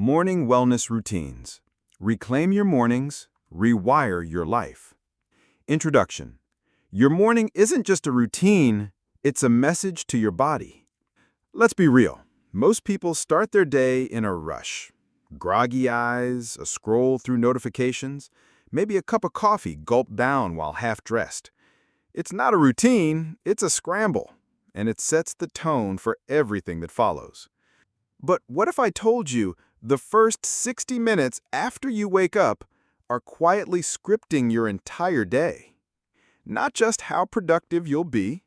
Morning Wellness Routines. Reclaim your mornings, rewire your life. Introduction. Your morning isn't just a routine, it's a message to your body. Let's be real. Most people start their day in a rush. Groggy eyes, a scroll through notifications, maybe a cup of coffee gulped down while half-dressed. It's not a routine, it's a scramble, and it sets the tone for everything that follows. But what if I told you the first 60 minutes after you wake up are quietly scripting your entire day? Not just how productive you'll be,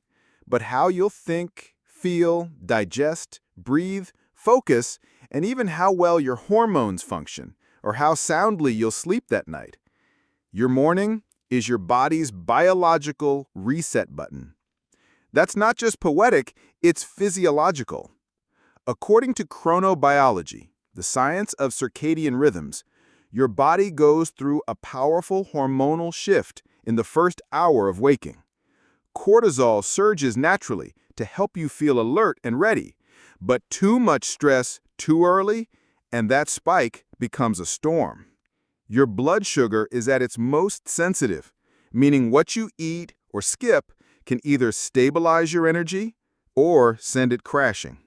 but how you'll think, feel, digest, breathe, focus, and even how well your hormones function, or how soundly you'll sleep that night. Your morning is your body's biological reset button. That's not just poetic, it's physiological. According to chronobiology, the science of circadian rhythms, your body goes through a powerful hormonal shift in the first hour of waking. Cortisol surges naturally to help you feel alert and ready, but too much stress too early, and that spike becomes a storm. Your blood sugar is at its most sensitive, meaning what you eat or skip can either stabilize your energy or send it crashing.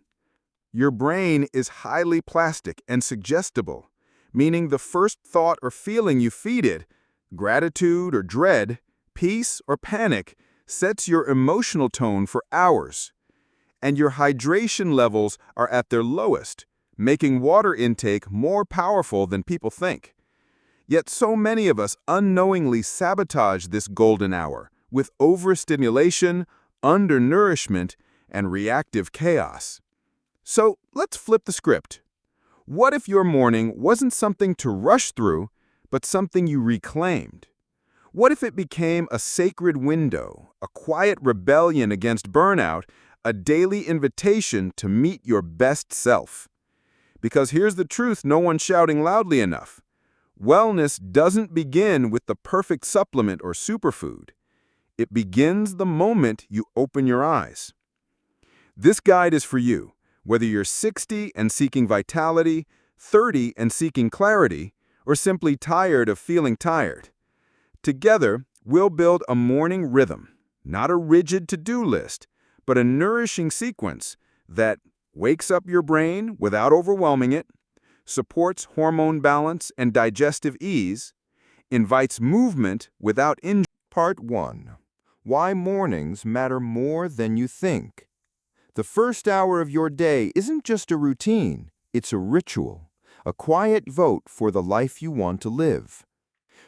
Your brain is highly plastic and suggestible, meaning the first thought or feeling you feed it, gratitude or dread, peace or panic, sets your emotional tone for hours. And your hydration levels are at their lowest, making water intake more powerful than people think. Yet so many of us unknowingly sabotage this golden hour with overstimulation, undernourishment, and reactive chaos. So let's flip the script. What if your morning wasn't something to rush through, but something you reclaimed? What if it became a sacred window, a quiet rebellion against burnout, a daily invitation to meet your best self? Because here's the truth no one's shouting loudly enough. Wellness doesn't begin with the perfect supplement or superfood. It begins the moment you open your eyes. This guide is for you. Whether you're 60 and seeking vitality, 30 and seeking clarity, or simply tired of feeling tired. Together, we'll build a morning rhythm, not a rigid to-do list, but a nourishing sequence that wakes up your brain without overwhelming it, supports hormone balance and digestive ease, invites movement without injury. Part 1. Why mornings matter more than you think. The first hour of your day isn't just a routine, it's a ritual, a quiet vote for the life you want to live.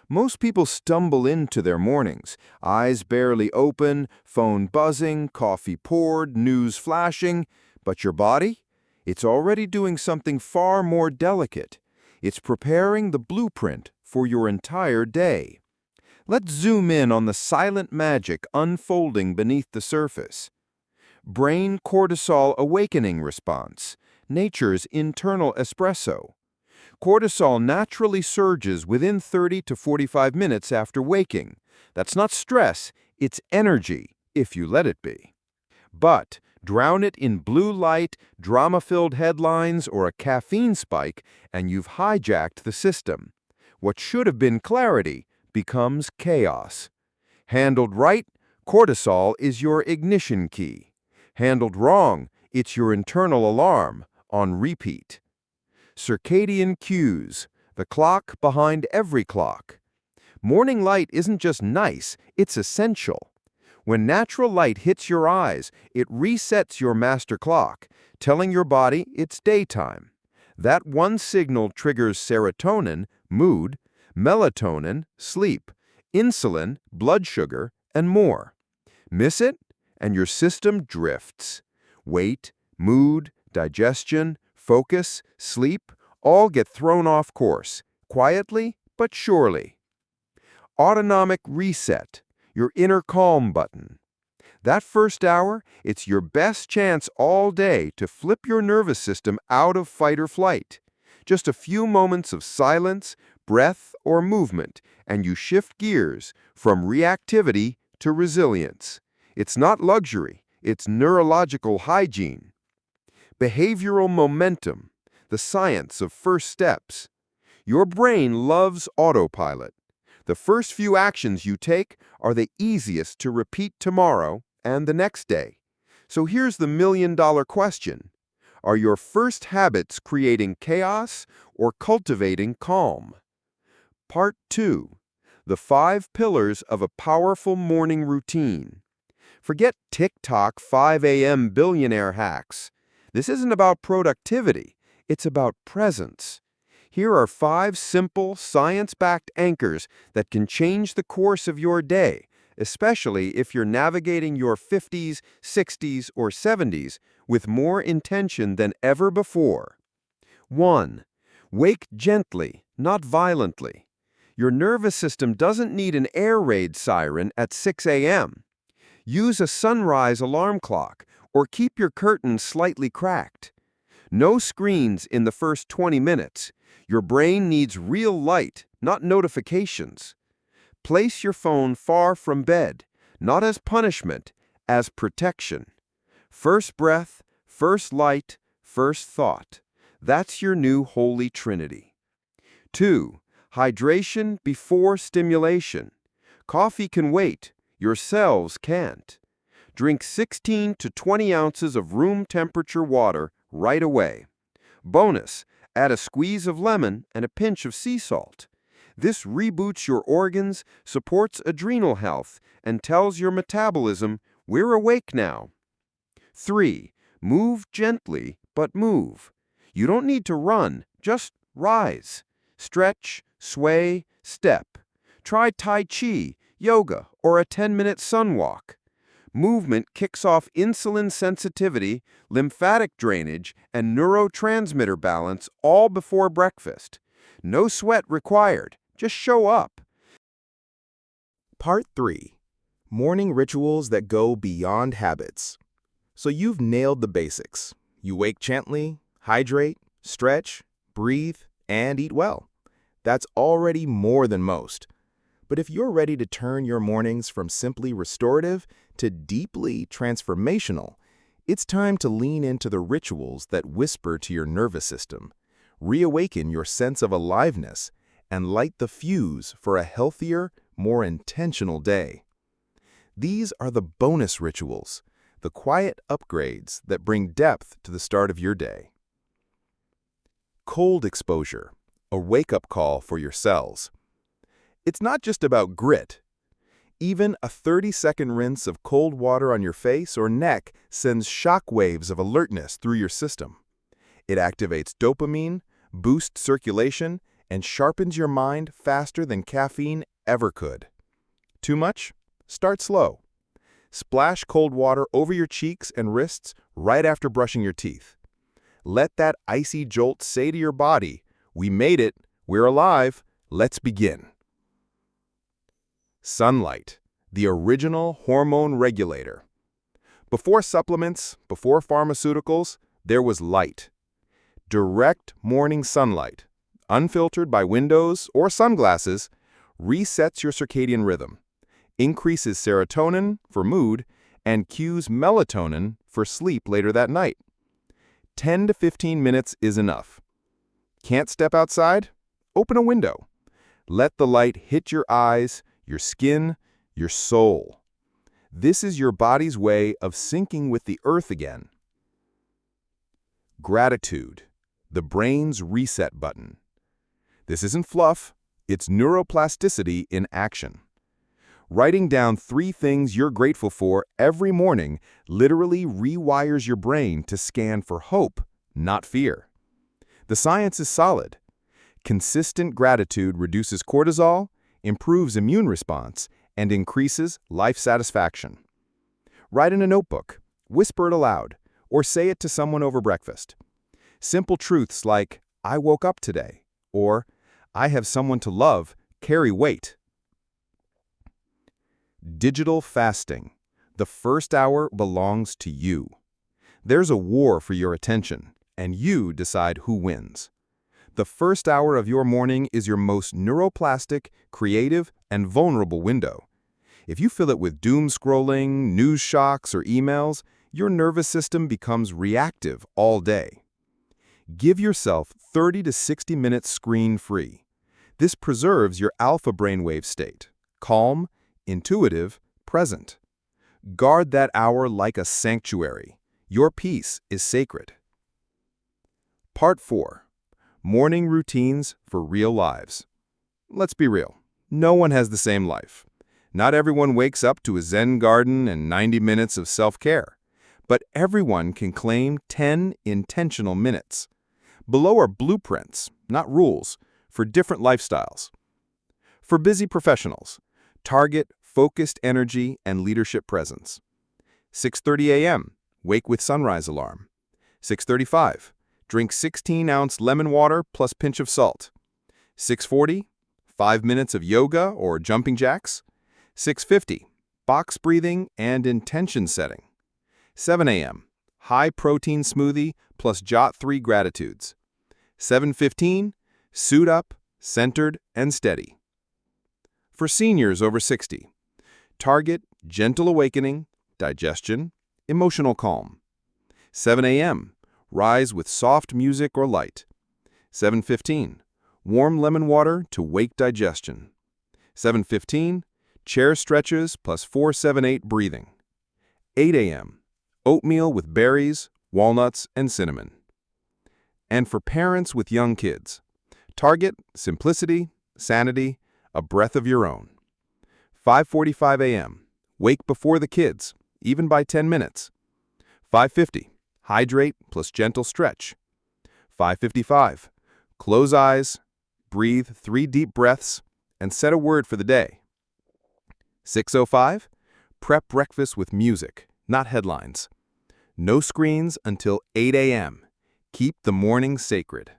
Most people stumble into their mornings, eyes barely open, phone buzzing, coffee poured, news flashing, but your body? It's already doing something far more delicate. It's preparing the blueprint for your entire day. Let's zoom in on the silent magic unfolding beneath the surface. Brain cortisol awakening response, nature's internal espresso. Cortisol naturally surges within 30 to 45 minutes after waking. That's not stress, it's energy, if you let it be. But drown it in blue light, drama-filled headlines, or a caffeine spike, and you've hijacked the system. What should have been clarity becomes chaos. Handled right, cortisol is your ignition key. Handled wrong, it's your internal alarm, on repeat. Circadian cues, the clock behind every clock. Morning light isn't just nice, it's essential. When natural light hits your eyes, it resets your master clock, telling your body it's daytime. That one signal triggers serotonin, mood, melatonin, sleep, insulin, blood sugar, and more. Miss it, and your system drifts. Weight, mood, digestion, focus, sleep, all get thrown off course, quietly but surely. Autonomic reset, your inner calm button. That first hour, it's your best chance all day to flip your nervous system out of fight or flight. Just a few moments of silence, breath, or movement, and you shift gears from reactivity to resilience. It's not luxury, it's neurological hygiene. Behavioral momentum, the science of first steps. Your brain loves autopilot. The first few actions you take are the easiest to repeat tomorrow and the next day. So here's the million-dollar question. Are your first habits creating chaos or cultivating calm? Part 2. The 5 pillars of a powerful morning routine. Forget TikTok 5 a.m. billionaire hacks. This isn't about productivity. It's about presence. Here are 5 simple, science-backed anchors that can change the course of your day, especially if you're navigating your 50s, 60s, or 70s with more intention than ever before. 1. Wake gently, not violently. Your nervous system doesn't need an air raid siren at 6 a.m. Use a sunrise alarm clock or keep your curtains slightly cracked. No screens in the first 20 minutes. Your brain needs real light, not notifications. Place your phone far from bed, not as punishment, as protection. First breath, first light, first thought. That's your new holy trinity. 2. Hydration before stimulation. Coffee can wait. Your cells can't. Drink 16 to 20 ounces of room temperature water right away. Bonus, add a squeeze of lemon and a pinch of sea salt. This reboots your organs, supports adrenal health, and tells your metabolism, we're awake now. 3. Move gently, but move. You don't need to run, just rise. Stretch, sway, step. Try Tai Chi, yoga, or a 10-minute sun walk. Movement kicks off insulin sensitivity, lymphatic drainage, and neurotransmitter balance all before breakfast. No sweat required. Just show up. Part 3. Morning rituals that go beyond habits. So you've nailed the basics. You wake gently, hydrate, stretch, breathe, and eat well. That's already more than most. But if you're ready to turn your mornings from simply restorative to deeply transformational, it's time to lean into the rituals that whisper to your nervous system, reawaken your sense of aliveness, and light the fuse for a healthier, more intentional day. These are the bonus rituals, the quiet upgrades that bring depth to the start of your day. Cold exposure, a wake-up call for your cells. It's not just about grit. Even a 30-second rinse of cold water on your face or neck sends shock waves of alertness through your system. It activates dopamine, boosts circulation, and sharpens your mind faster than caffeine ever could. Too much? Start slow. Splash cold water over your cheeks and wrists right after brushing your teeth. Let that icy jolt say to your body, "We made it, we're alive, let's begin." Sunlight, the original hormone regulator. Before supplements, before pharmaceuticals, there was light. Direct morning sunlight, unfiltered by windows or sunglasses, resets your circadian rhythm, increases serotonin for mood, and cues melatonin for sleep later that night. 10 to 15 minutes is enough. Can't step outside? Open a window. Let the light hit your eyes, your skin, your soul. This is your body's way of syncing with the earth again. Gratitude, the brain's reset button. This isn't fluff, it's neuroplasticity in action. Writing down 3 things you're grateful for every morning literally rewires your brain to scan for hope, not fear. The science is solid. Consistent gratitude reduces cortisol, improves immune response, and increases life satisfaction. Write in a notebook, whisper it aloud, or say it to someone over breakfast. Simple truths like, "I woke up today," or "I have someone to love," carry weight. Digital fasting. The first hour belongs to you. There's a war for your attention, and you decide who wins. The first hour of your morning is your most neuroplastic, creative, and vulnerable window. If you fill it with doom scrolling, news shocks, or emails, your nervous system becomes reactive all day. Give yourself 30 to 60 minutes screen-free. This preserves your alpha brainwave state, calm, intuitive, present. Guard that hour like a sanctuary. Your peace is sacred. Part 4. Morning routines for real lives. Let's be real. No one has the same life. Not everyone wakes up to a Zen garden and 90 minutes of self-care. But everyone can claim 10 intentional minutes. Below are blueprints, not rules, for different lifestyles. For busy professionals, target focused energy and leadership presence. 6:30 a.m., wake with sunrise alarm. 6:35, drink 16-ounce lemon water plus pinch of salt. 6:40, 5 minutes of yoga or jumping jacks. 6:50, box breathing and intention setting. 7 a.m., high-protein smoothie plus Jot 3 gratitudes. 7:15, suit up, centered, and steady. For seniors over 60, target gentle awakening, digestion, emotional calm. 7 a.m., rise with soft music or light. 7:15, warm lemon water to wake digestion. 7:15, chair stretches plus 4-7-8 breathing. 8 a.m., oatmeal with berries, walnuts, and cinnamon. And for parents with young kids, target simplicity, sanity, a breath of your own. 5:45 a.m., wake before the kids, even by 10 minutes. 5:50, hydrate plus gentle stretch. 5:55, close eyes, breathe 3 deep breaths, and set a word for the day. 6:05, prep breakfast with music, not headlines. No screens until 8 a.m. Keep the morning sacred.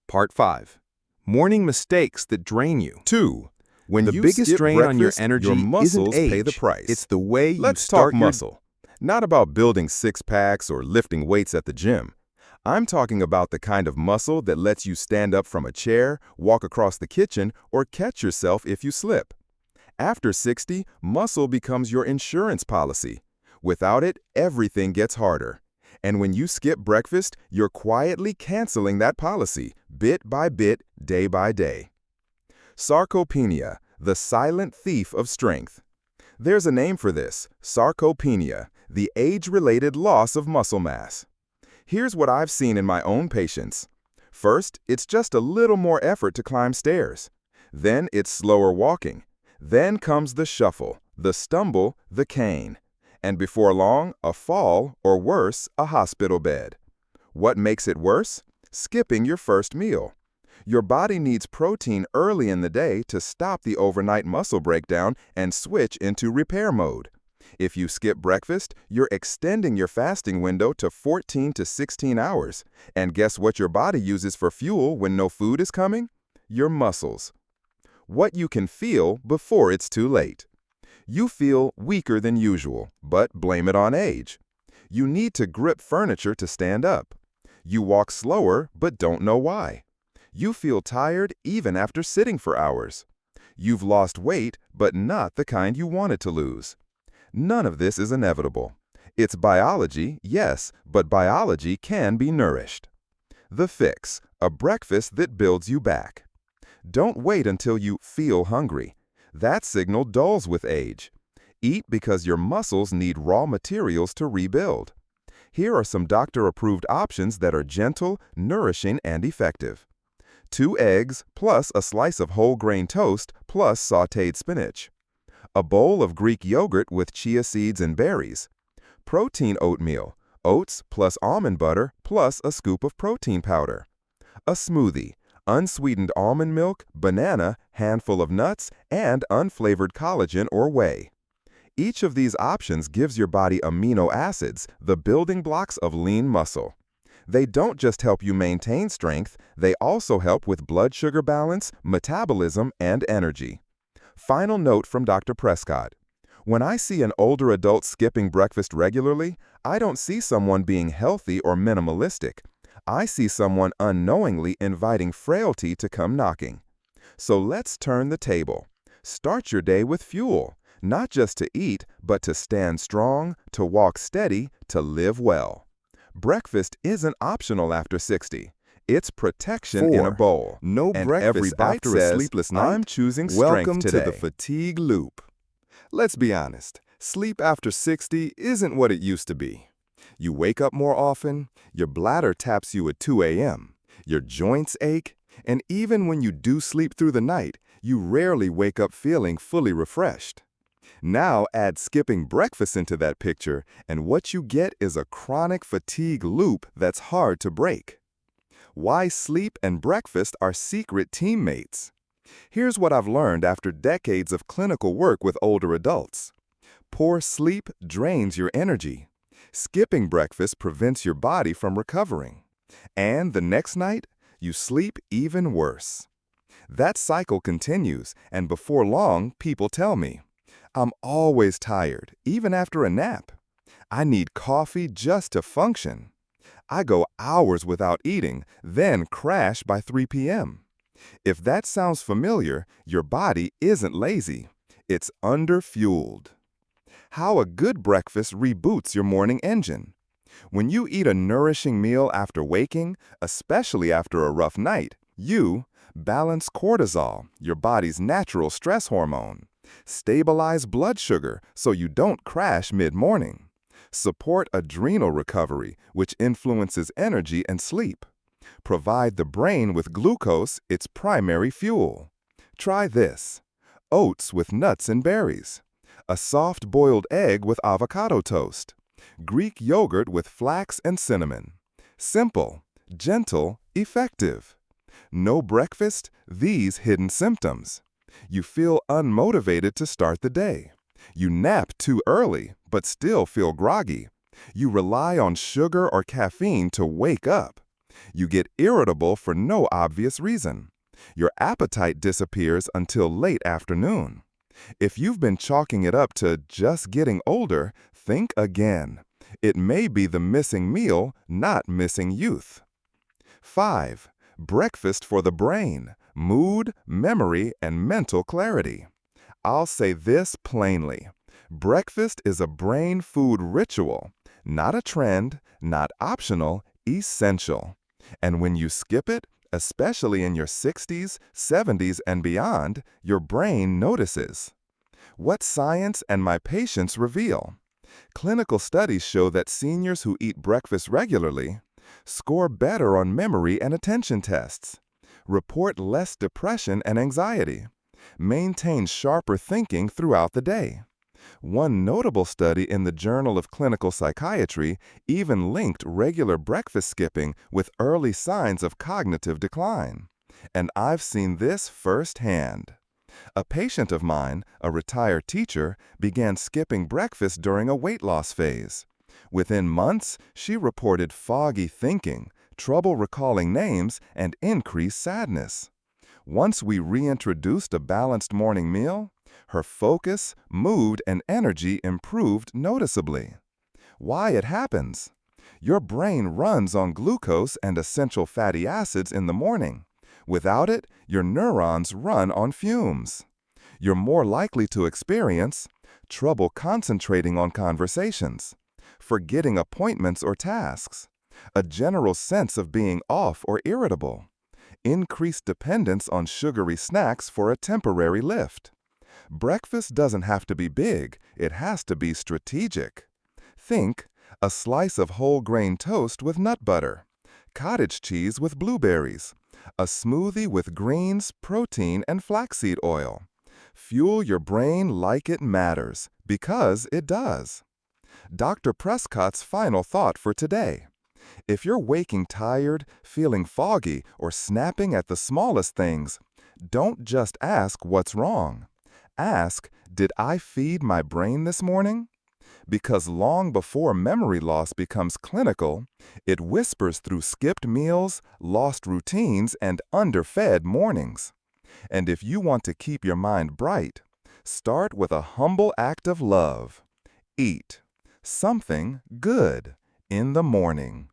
Part 5. Morning mistakes that drain you. 2. When The you biggest skip drain on your breakfast, energy your muscles isn't age. pay the price. It's the way you Let's start talk muscle. Not about building six-packs or lifting weights at the gym. I'm talking about the kind of muscle that lets you stand up from a chair, walk across the kitchen, or catch yourself if you slip. After 60, muscle becomes your insurance policy. Without it, everything gets harder. And when you skip breakfast, you're quietly canceling that policy, bit by bit, day by day. Sarcopenia, the silent thief of strength. There's a name for this, sarcopenia, the age-related loss of muscle mass. Here's what I've seen in my own patients. First, it's just a little more effort to climb stairs. Then it's slower walking. Then comes the shuffle, the stumble, the cane. And before long, a fall, or worse, a hospital bed. What makes it worse? Skipping your first meal. Your body needs protein early in the day to stop the overnight muscle breakdown and switch into repair mode. If you skip breakfast, you're extending your fasting window to 14 to 16 hours. And guess what your body uses for fuel when no food is coming? Your muscles. What you can feel before it's too late. You feel weaker than usual, but blame it on age. You need to grip furniture to stand up. You walk slower, but don't know why. You feel tired even after sitting for hours. You've lost weight, but not the kind you wanted to lose. None of this is inevitable. It's biology, yes, but biology can be nourished. The fix, a breakfast that builds you back. Don't wait until you feel hungry. That signal dulls with age. Eat because your muscles need raw materials to rebuild. Here are some doctor-approved options that are gentle, nourishing, and effective. 2 eggs plus a slice of whole grain toast plus sautéed spinach. A bowl of Greek yogurt with chia seeds and berries. Protein oatmeal, oats plus almond butter plus a scoop of protein powder. A smoothie, unsweetened almond milk, banana, handful of nuts, and unflavored collagen or whey. Each of these options gives your body amino acids, the building blocks of lean muscle. They don't just help you maintain strength, they also help with blood sugar balance, metabolism, and energy. Final note from Dr. Prescott. When I see an older adult skipping breakfast regularly, I don't see someone being healthy or minimalistic. I see someone unknowingly inviting frailty to come knocking. So let's turn the table. Start your day with fuel, not just to eat, but to stand strong, to walk steady, to live well. Breakfast isn't optional after 60. It's protection in a 4. bowl. No And every breakfast bite after a says, sleepless night? I'm choosing strength Welcome today. to the fatigue loop. Let's be honest, sleep after 60 isn't what it used to be. You wake up more often, your bladder taps you at 2 a.m., your joints ache, and even when you do sleep through the night, you rarely wake up feeling fully refreshed. Now add skipping breakfast into that picture, and what you get is a chronic fatigue loop that's hard to break. Why sleep and breakfast are secret teammates. Here's what I've learned after decades of clinical work with older adults. Poor sleep drains your energy. Skipping breakfast prevents your body from recovering. And the next night, you sleep even worse. That cycle continues, and before long, people tell me, I'm always tired, even after a nap. I need coffee just to function. I go hours without eating, then crash by 3 p.m. If that sounds familiar, your body isn't lazy. It's underfueled. How a good breakfast reboots your morning engine. When you eat a nourishing meal after waking, especially after a rough night, you balance cortisol, your body's natural stress hormone. Stabilize blood sugar so you don't crash mid-morning. Support adrenal recovery, which influences energy and sleep. Provide the brain with glucose, its primary fuel. Try this: oats with nuts and berries, a soft boiled egg with avocado toast, Greek yogurt with flax and cinnamon. Simple, gentle, effective. No breakfast, these hidden symptoms. You feel unmotivated to start the day. You nap too early, but still feel groggy. You rely on sugar or caffeine to wake up. You get irritable for no obvious reason. Your appetite disappears until late afternoon. If you've been chalking it up to just getting older, think again. It may be the missing meal, not missing youth. 5. Breakfast for the brain, mood, memory, and mental clarity. I'll say this plainly. Breakfast is a brain food ritual, not a trend, not optional, essential. And when you skip it, especially in your 60s, 70s, and beyond, your brain notices. What science and my patients reveal. Clinical studies show that seniors who eat breakfast regularly score better on memory and attention tests, report less depression and anxiety, maintain sharper thinking throughout the day. One notable study in the Journal of Clinical Psychiatry even linked regular breakfast skipping with early signs of cognitive decline. And I've seen this firsthand. A patient of mine, a retired teacher, began skipping breakfast during a weight loss phase. Within months, she reported foggy thinking, trouble recalling names, and increased sadness. Once we reintroduced a balanced morning meal, her focus, mood, and energy improved noticeably. Why it happens? Your brain runs on glucose and essential fatty acids in the morning. Without it, your neurons run on fumes. You're more likely to experience trouble concentrating on conversations, forgetting appointments or tasks, a general sense of being off or irritable, increased dependence on sugary snacks for a temporary lift. Breakfast doesn't have to be big, it has to be strategic. Think a slice of whole grain toast with nut butter, cottage cheese with blueberries, a smoothie with greens, protein, and flaxseed oil. Fuel your brain like it matters, because it does. Dr. Prescott's final thought for today. If you're waking tired, feeling foggy, or snapping at the smallest things, don't just ask what's wrong. Ask, did I feed my brain this morning? Because long before memory loss becomes clinical, it whispers through skipped meals, lost routines, and underfed mornings. And if you want to keep your mind bright, start with a humble act of love. Eat something good in the morning.